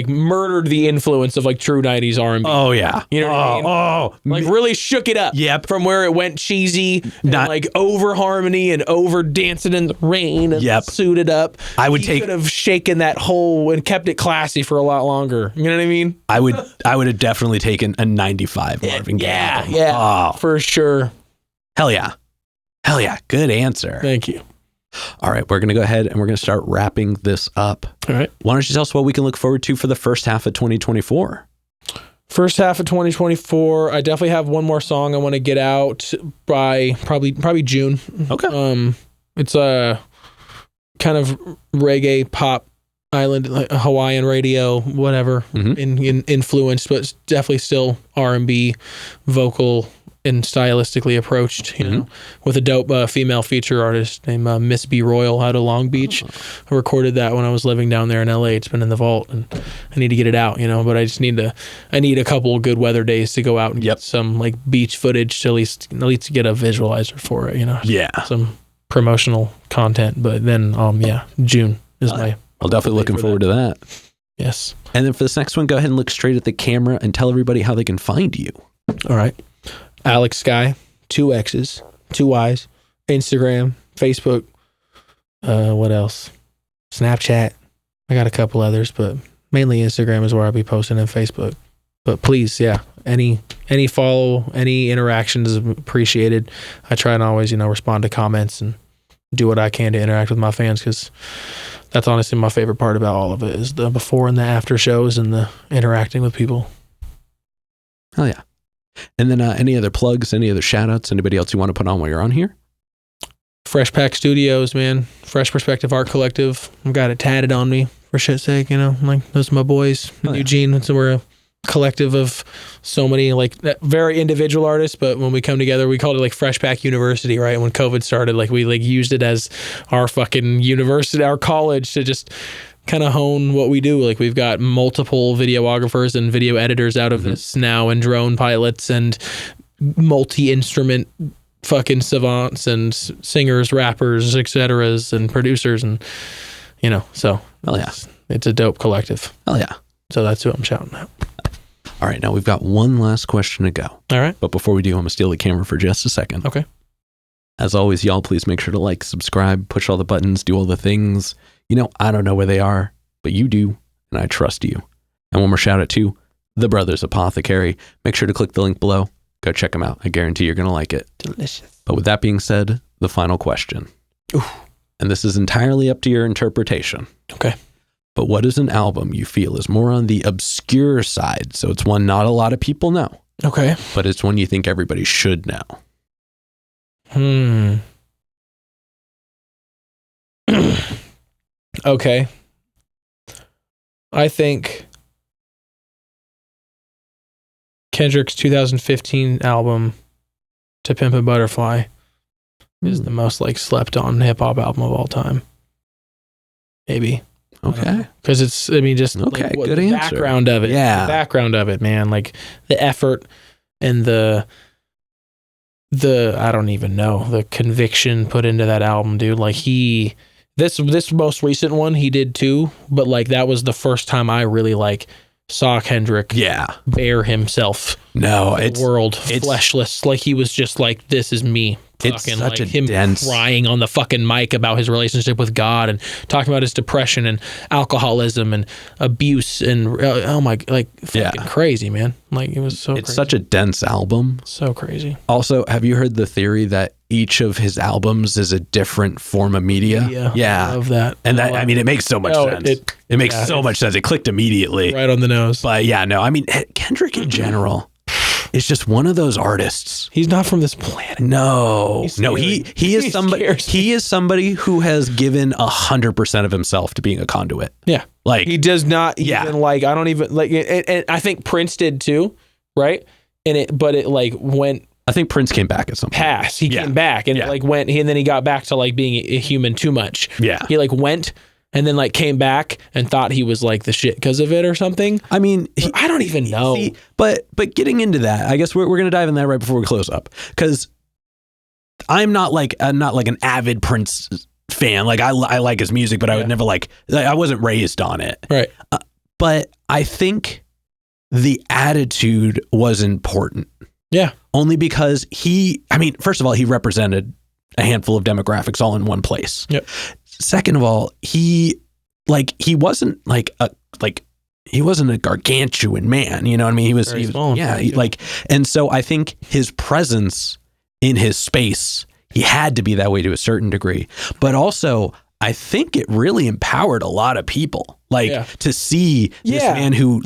murdered the influence of like true 90s R&B. Oh yeah. You know what I mean? Like really shook it up. Yep. From where it went cheesy, and like over harmony and over dancing in the rain and suited up. He could have shaken that whole and kept it classy for a lot longer. You know what I mean? I would have definitely taken a 95 Marvin Gaye album. Yeah. For sure. Hell yeah. Hell yeah. Good answer. Thank you. All right, we're going to go ahead and we're going to start wrapping this up. All right. Why don't you tell us what we can look forward to for the first half of 2024? First half of 2024, I definitely have one more song I want to get out by probably June. Okay. It's a kind of reggae pop island, like Hawaiian radio, whatever, in influenced, but it's definitely still R&B vocal and stylistically approached, with a dope female feature artist named Miss B Royal out of Long Beach. I recorded that when I was living down there in LA. It's been in the vault and I need to get it out, but I just need a couple of good weather days to go out and get some like beach footage to at least get a visualizer for it, Yeah. Some promotional content. But then, June is I'm definitely looking forward to that. Yes. And then for this next one, go ahead and look straight at the camera and tell everybody how they can find you. All right. Alexx Skyy, 2 X's, 2 Y's, Instagram, Facebook, what else? Snapchat. I got a couple others, but mainly Instagram is where I'll be posting, and Facebook. But please, any follow, any interaction is appreciated. I try and always, respond to comments and do what I can to interact with my fans, because that's honestly my favorite part about all of it, is the before and the after shows and the interacting with people. Oh yeah. And then any other plugs, any other shout outs, anybody else you want to put on while you're on here? Fresh Pack Studios, man. Fresh Perspective Art Collective. I've got it tatted on me for shit's sake, you know. Like, those are my boys. Eugene, so we're a collective of so many, like, very individual artists, but when we come together, we called it like Fresh Pack University, right? When COVID started, like, we like used it as our fucking university, our college, to just kind of hone what we do. Like, we've got multiple videographers and video editors out of this now, and drone pilots and multi-instrument fucking savants and singers, rappers, etc., and producers, and, you know, so it's a dope collective. Hell yeah. So that's who I'm shouting out. All right, now we've got one last question to go. All right. But before we do, I'm going to steal the camera for just a second. Okay. As always, y'all, please make sure to like, subscribe, push all the buttons, do all the things. You know, I don't know where they are, but you do, and I trust you. And one more shout out to the Brothers Apothecary. Make sure to click the link below. Go check them out. I guarantee you're going to like it. Delicious. But with that being said, the final question. Ooh. And this is entirely up to your interpretation. Okay. But what is an album you feel is more on the obscure side? So it's one not a lot of people know. Okay. But it's one you think everybody should know. Okay. I think Kendrick's 2015 album, To Pimp a Butterfly, is the most like slept on hip hop album of all time. Maybe. Okay. Because it's, I mean, just okay, like, good the answer. background of it. Yeah. The background of it, man. Like the effort and the I don't even know, the conviction put into that album, dude. Like this most recent one he did too, but like that was the first time I really like saw Kendrick bare himself. No, it's world fleshless. Like he was just like, this is me. It's fucking such like a him dense crying on the fucking mic about his relationship with God and talking about his depression and alcoholism and abuse and oh my, like fucking crazy, man. Like it was so it's crazy. such a dense album. So crazy. Also, have you heard the theory that each of his albums is a different form of media? Yeah. I love that. And that, I mean, it makes so much sense. It makes so much sense. It clicked immediately. Right on the nose. But yeah, no, I mean, Kendrick in general is just one of those artists. He's not from this planet. No, he is somebody. He is somebody who has given 100% of himself to being a conduit. Yeah, like he does not even like. I don't even like. And I think Prince did too, right? But it like went. I think Prince came back at some point. He came back and it like went. And then he got back to like being a human too much. Yeah, he like went. And then like came back and thought he was like the shit because of it or something. I mean, I don't even know. See, but getting into that, I guess we're going to dive in that right before we close up, because I'm not like an avid Prince fan. Like I like his music, but I would never like I wasn't raised on it. Right. But I think the attitude was important. Yeah. Only because first of all, he represented a handful of demographics all in one place. Yep. Second of all, he wasn't he wasn't a gargantuan man, you know what I mean? He was small, and so I think his presence in his space, he had to be that way to a certain degree. But also, I think it really empowered a lot of people, to see this man who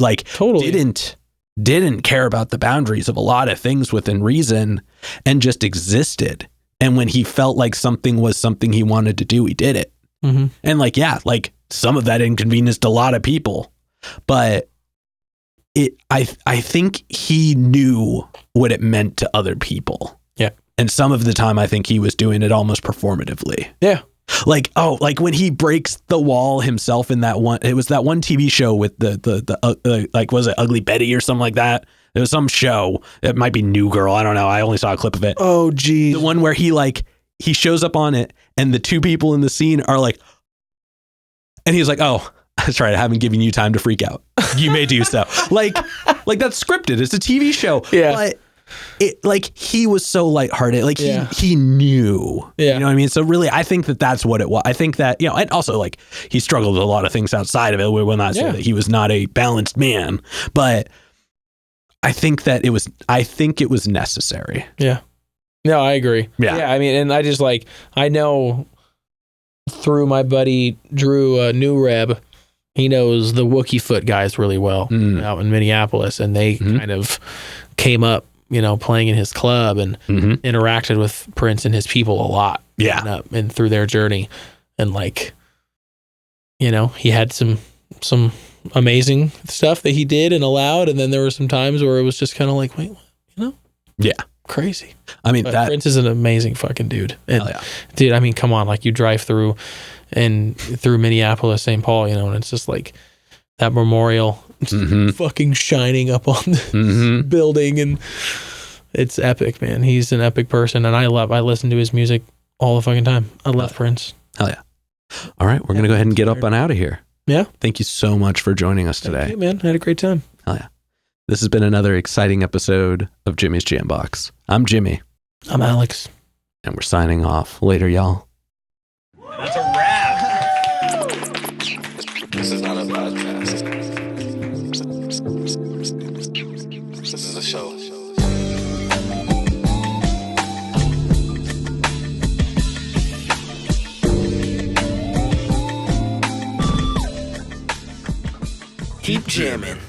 didn't care about the boundaries of a lot of things within reason and just existed. And when he felt like something was something he wanted to do, he did it. Mm-hmm. And some of that inconvenienced a lot of people, but I think he knew what it meant to other people. Yeah. And some of the time I think he was doing it almost performatively. Yeah. Like when he breaks the wall himself in that one, it was that one TV show with the was it Ugly Betty or something like that? There was some show. It might be New Girl. I don't know. I only saw a clip of it. Oh, geez. The one where he shows up on it and the two people in the scene are like, and he's like, oh, that's right. I haven't given you time to freak out. You may do so. like that's scripted. It's a TV show. Yeah. But he was so lighthearted. He knew, you know what I mean? So really, I think that's what it was. I think that, and also he struggled with a lot of things outside of it. We will not say that he was not a balanced man, but I think it was necessary. Yeah. No, I agree. Yeah. I mean, and I just I know through my buddy Drew New Reb, he knows the Wookie Foot guys really well out in Minneapolis, and they kind of came up playing in his club and interacted with Prince and his people a lot. Yeah. And through their journey. And like, he had some amazing stuff that he did and allowed. And then there were some times where it was just kind of like, wait, Yeah. crazy. I mean, Prince is an amazing fucking dude. And yeah. dude, I mean, come on, like you drive through Minneapolis, St. Paul, and it's just like that memorial fucking shining up on the building, and it's epic, man. He's an epic person, and I listen to his music all the fucking time. I love Prince. Hell yeah. All right, we're going to go ahead and get up and out of here. Yeah. Thank you so much for joining us today. Thank you, man. I had a great time. Hell yeah. This has been another exciting episode of Jimmy's Jambox. I'm Jimmy. I'm Alex. And we're signing off. Later, y'all. That's a wrap. This is not a podcast. This is a show. Keep jamming.